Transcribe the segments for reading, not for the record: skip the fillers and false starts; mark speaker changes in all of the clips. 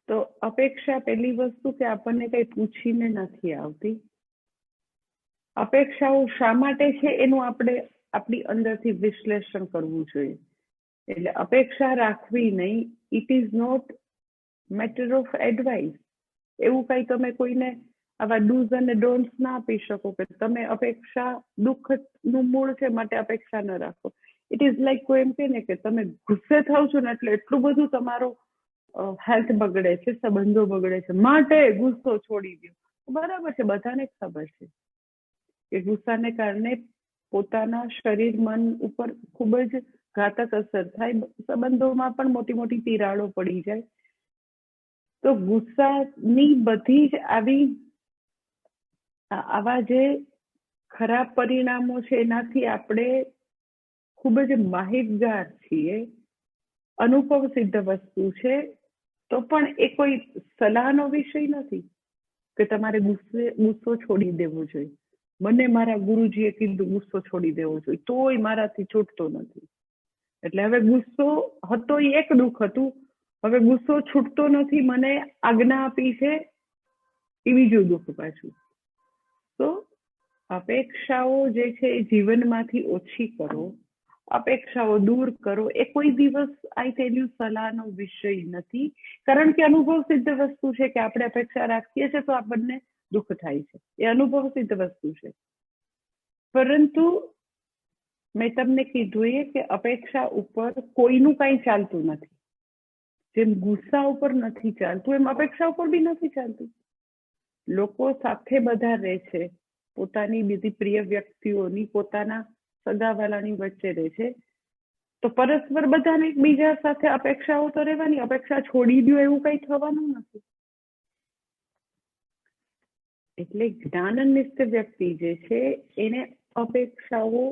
Speaker 1: તો અપેક્ષા પહેલી વસ્તુ કે આપણને કઈ પૂછીને નથી આવતી. અપેક્ષાઓ શા માટે છે એનું આપણે આપણી અંદરથી વિશ્લેષણ કરવું જોઈએ. એટલે અપેક્ષા રાખવી નહીં. It is not matter of advice. એવું કઈ તમે કોઈને આવા ડૂઝ અને ડોન્ટ્સ ના આપી શકો કે તમે અપેક્ષા દુઃખનું મૂળ છે માટે અપેક્ષા ન રાખો. ઇટ ઇઝ લાઈક કોઈ એમ કે ને કે તમે ગુસ્સે થાવ છો ને એટલે એટલું બધું તમારો હેલ્થ બગડે છે, સંબંધો બગડે છે, માટે ગુસ્સો છોડી દો. બરાબર છે, બધાને ખબર છે કે ગુસ્સાને કારણે પોતાના શરીર મન ઉપર ખૂબ જ ઘાતક અસર થાય, સંબંધોમાં પણ મોટી મોટી તિરાડો પડી જાય. તો ગુસ્સાની બધી જ આવા જે ખરાબ પરિણામો છે એનાથી આપણે ખૂબ જ માહિતગાર છીએ. અનુભવ સિદ્ધ વસ્તુ છે. તો પણ એ કોઈ સલાહનો વિષય નથી કે તમારે ગુસ્સો છોડી દેવો જોઈએ. મને મારા ગુરુજીએ કીધું ગુસ્સો છોડી દેવો જોઈએ, તોય મારાથી છૂટતો નથી. એટલે હવે ગુસ્સો હતો એ એક દુઃખ હતું, હવે ગુસ્સો છૂટતો નથી, મને આજ્ઞા આપી છે એ બીજું દુઃખ પાછું. તો અપેક્ષાઓ જે છે એ જીવનમાંથી ઓછી કરો, અપેક્ષાઓ દૂર કરો. એ કોઈ દિવસ આઈ ટેલ યુ સલાહનો વિષય નથી, કારણ કે અનુભવ સિદ્ધ વસ્તુ છે કે આપણે અપેક્ષા રાખીએ છીએ તો આપણને દુઃખ થાય છે. એ અનુભવ સિદ્ધ વસ્તુ છે. પરંતુ મેં તમને કીધું એ કે અપેક્ષા ઉપર કોઈનું કઈ ચાલતું નથી. જેમ ગુસ્સા ઉપર નથી ચાલતું એમ અપેક્ષા ઉપર બી નથી ચાલતું. લોકો સાથે બધા રહે છે, પોતાની બીજી પ્રિય વ્યક્તિઓની, પોતાના સગાવાલાની વચ્ચે રહે છે, તો પરસ્પર બધાને એકબીજા સાથે અપેક્ષાઓ તો રહેવાની. અપેક્ષા છોડી દો એવું કઈ થવાનું નથી. એટલે જ્ઞાનનિષ્ઠ વ્યક્તિ જે છે એને અપેક્ષાઓ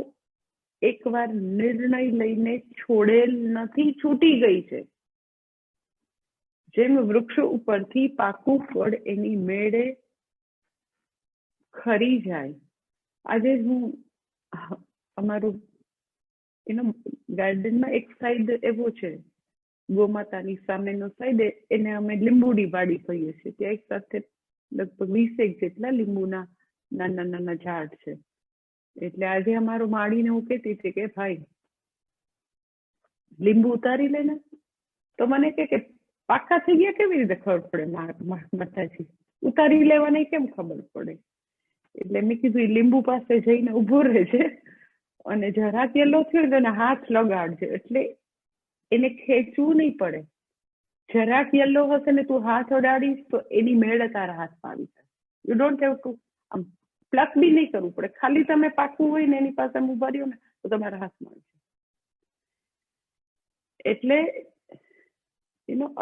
Speaker 1: એકવાર નિર્ણય લઈને છોડેલ નથી, છૂટી ગઈ છે. જેમ વૃક્ષ ઉપરથી પાકું ફળ એની મેળે ખરી જાય. આજે હું અમારું ગાર્ડનમાં એક સાઈડ એવો છે, ગોમાતાની સામેનો સાઈડ, એને અમે લીંબુડી વાડી કહીએ છીએ. ત્યાં એક સાથે લગભગ 20 જેટલા લીંબુના નાના નાના ઝાડ છે. એટલે આજે અમારો માળીને હું કહેતી હતી કે ભાઈ લીંબુ ઉતારી લે ને, તો મને કે પાકા થઈ ગયા કેવી રીતે ખબર પડે? માતાજી ઉતારી લેવાની કેમ ખબર પડે? એટલે મેં કીધું લીંબુ પાસે જઈને ઉભો રહે છે અને જરાક યલો થયો ને હાથ લગાડજે, એટલે એને ખેંચવું નહીં પડે. જરાક યલો હશે ને તું હાથ અડાડીશ તો એની મેળે તારા હાથમાં આવી જાય. યુ ડોન્ટ હેવ ટુ આમ પ્લક બી નહીં કરવું પડે. ખાલી તમે પાકવું હોય ને એની પાસે ઉભા રહ્યો ને તો તમારા હાથમાં આવી જાય. એટલે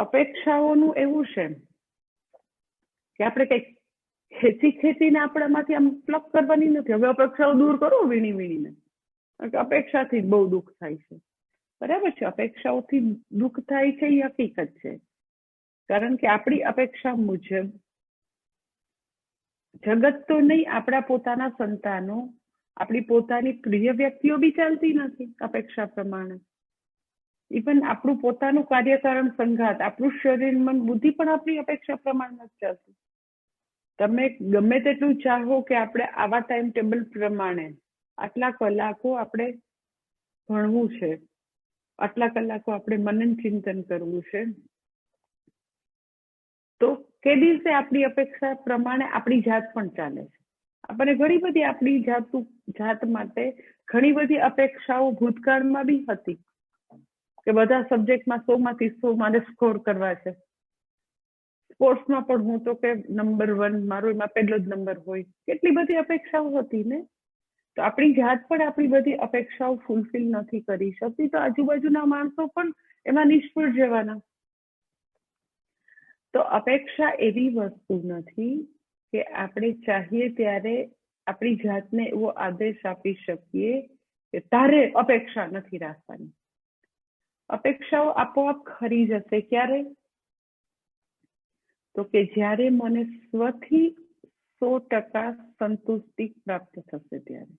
Speaker 1: અપેક્ષાઓનું એવું છે કે આપણે કઈક ખેંચીને આપણામાંથી આમ પ્લક કરવાની નથી. હવે અપેક્ષાઓ દૂર કરો વીણી વીણીને, કારણ કે અપેક્ષાથી જ બહુ દુઃખ થાય છે. બરાબર છે, અપેક્ષાઓથી દુઃખ થાય છે એ હકીકત છે. કારણ કે આપણી અપેક્ષા મુજબ જગત તો નહીં, આપણા પોતાના સંતાનો, આપણી પોતાની પ્રિય વ્યક્તિઓ બી ચાલતી નથી અપેક્ષા પ્રમાણે. ઇવન આપણું પોતાનું કાર્યકારણ સંઘાત, આપણું શરીર મન બુદ્ધિ પણ આપણી અપેક્ષા પ્રમાણે નથી ચાલતું. તમે ગમે તેટલું ચાહો કે આપણે આવા ટાઈમ ટેબલ પ્રમાણે આટલા કલાકો આપણે ભણવું છે, આટલા કલાકો આપણે મનન ચિંતન કરવું છે, તો કે દિવસે આપણી અપેક્ષા પ્રમાણે આપણી જાત પણ ચાલે છે. આપણને ઘણી બધી આપણી જાત માટે ઘણી બધી અપેક્ષાઓ ભૂતકાળમાં બી હતી કે બધા સબ્જેક્ટમાં 100માંથી 100 મારે સ્કોર કરવા છે. સ્પોર્ટ્સમાં પણ હું તો કે નંબર 1 મારો એમાં પહેલો જ નંબર હોય. કેટલી બધી અપેક્ષાઓ હતી ને. તો આપણી જાત પણ આપણી બધી અપેક્ષાઓ ફૂલફિલ નથી કરી શકતી, તો આજુબાજુના માણસો પણ એમાં નિષ્ફળ જવાના. તો અપેક્ષા એવી વસ્તુ નથી કે આપણે ચાહીએ ત્યારે આપણી જાતને એવો આદેશ આપી શકીએ કે તારે અપેક્ષા નથી રાખવાની. અપેક્ષાઓ આપોઆપ ખરી જશે. ક્યારે? તો કે જ્યારે મને સ્વથી 100% સંતુષ્ટિ પ્રાપ્ત થશે ત્યારે.